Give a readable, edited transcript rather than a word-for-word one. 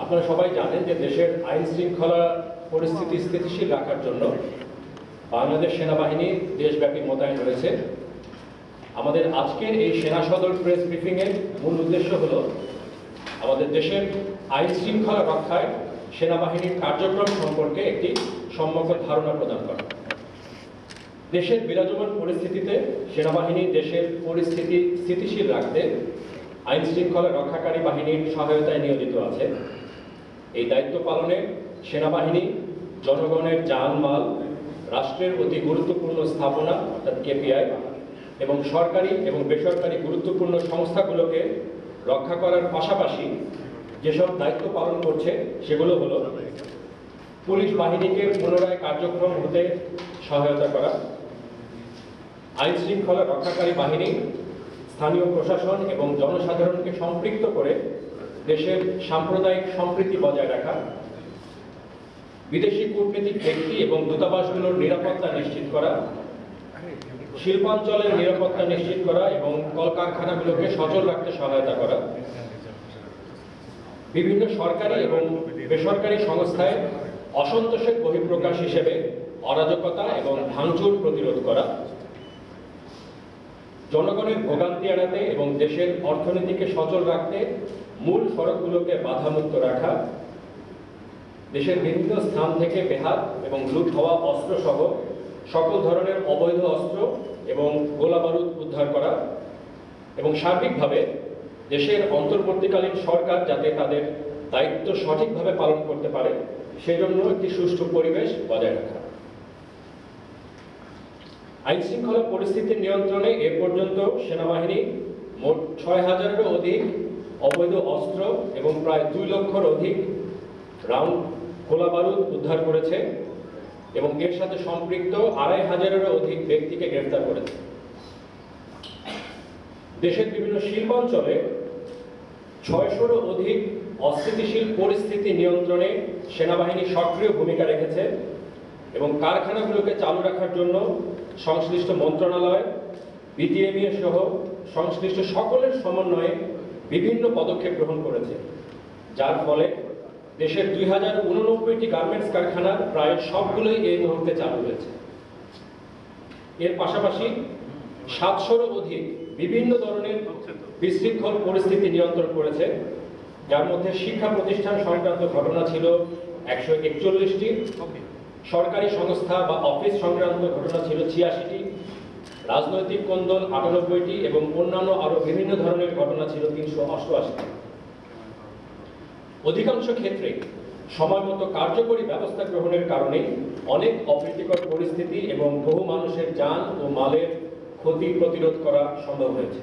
আপনারা সবাই জানেন যে দেশের আইন শৃঙ্খলা পরিস্থিতি স্থিতিশীল রাখার জন্য বাংলাদেশ সেনাবাহিনী দেশব্যাপী মোতায়েন রয়েছে। আমাদের আজকের এই সেনা সদর প্রেস ব্রিফিংয়ের মূল উদ্দেশ্য হল আমাদের দেশের আইন শৃঙ্খলা রক্ষায় সেনাবাহিনীর কার্যক্রম সম্পর্কে একটি সম্যক ধারণা প্রদান করা। দেশের বিরাজমান পরিস্থিতিতে সেনাবাহিনী দেশের পরিস্থিতি স্থিতিশীল রাখতে আইন শৃঙ্খলা রক্ষাকারী বাহিনীর সহায়তায় নিয়োজিত আছে। এই দায়িত্ব পালনে সেনাবাহিনী জনগণের জানমাল, রাষ্ট্রের অতি গুরুত্বপূর্ণ স্থাপনা অর্থাৎ কেপিআই এবং সরকারি এবং বেসরকারি গুরুত্বপূর্ণ সংস্থাগুলোকে রক্ষা করার পাশাপাশি যেসব দায়িত্ব পালন করছে সেগুলো হলো পুলিশ বাহিনীকে পুনরায় কার্যক্রম হতে সহায়তা করা, আইন শৃঙ্খলা রক্ষাকারী বাহিনী স্থানীয় প্রশাসন এবং জনসাধারণকে সম্পৃক্ত করে দেশের সাম্প্রদায়িক সম্প্রীতি বজায় রাখা, বিদেশি কূটনীতিক ব্যক্তি এবং দূতাবাসগুলোর নিরাপত্তা নিশ্চিত করা, শিল্পাঞ্চলের নিরাপত্তা নিশ্চিত করা এবং কলকারখানাগুলোকে সচল রাখতে সহায়তা করা, বিভিন্ন সরকারি এবং বেসরকারি সংস্থায় অসন্তোষের বহিঃপ্রকাশ হিসেবে অরাজকতা এবং ভাঙচুর প্রতিরোধ করা, জনগণের ভোগান্তি এড়াতে এবং দেশের অর্থনীতিকে সচল রাখতে মূল সড়কগুলোকে বাধামুক্ত রাখা, দেশের বিভিন্ন স্থান থেকে বেহাত এবং লুট হওয়া অস্ত্র সহ সকল ধরনের অবৈধ অস্ত্র এবং গোলাবারুদ উদ্ধার করা এবং সার্বিকভাবে দেশের অন্তর্বর্তীকালীন সরকার যাতে তাদের দায়িত্ব সঠিকভাবে পালন করতে পারে সেজন্য একটি সুষ্ঠু পরিবেশ বজায় রাখা। আইন শৃঙ্খলা পরিস্থিতির নিয়ন্ত্রণে এ পর্যন্ত সেনাবাহিনী মোট ৬,০০০-এরও অধিক অবৈধ অস্ত্র এবং প্রায় ২ লক্ষর অধিক রাউন্ড গোলাবারুদ উদ্ধার করেছে এবং এর সাথে সম্পৃক্ত ২৫০০-এরও অধিক ব্যক্তিকে গ্রেফতার করেছে। দেশের বিভিন্ন শিল্পাঞ্চলে ৬০০-রও অধিক অস্থিতিশীল পরিস্থিতি নিয়ন্ত্রণে সেনাবাহিনী সক্রিয় ভূমিকা রেখেছে এবং কারখানাগুলোকে চালু রাখার জন্য সংশ্লিষ্ট মন্ত্রণালয়, বিজিএমইএ সহ সংশ্লিষ্ট সকলের সমন্বয়ে বিভিন্ন পদক্ষেপ গ্রহণ করেছে, যার ফলে দেশের ২,০৮৯টি গার্মেন্টস কারখানার প্রায় সবগুলোই এই মুহূর্তে চালু রয়েছে। এর পাশাপাশি ৭০০-রও অধিক বিভিন্ন ধরনের বিশৃঙ্খল পরিস্থিতি নিয়ন্ত্রণ করেছে, যার মধ্যে শিক্ষা প্রতিষ্ঠান সংক্রান্ত ঘটনা ছিল ১৪১টি, সরকারি সংস্থা বা অফিস সংক্রান্ত ঘটনা ছিল ৮৬টি, রাজনৈতিক কোন্দল ৯৮টি এবং অন্যান্য আরো বিভিন্ন ধরনের ঘটনা ছিল ৩৮৮টি। অধিকাংশ ক্ষেত্রে সময়মতো কার্যকরী ব্যবস্থা গ্রহণের কারণে অনেক অপ্রীতিকর পরিস্থিতি এবং বহু মানুষের জান ও মালের ক্ষতি প্রতিরোধ করা সম্ভব হয়েছে।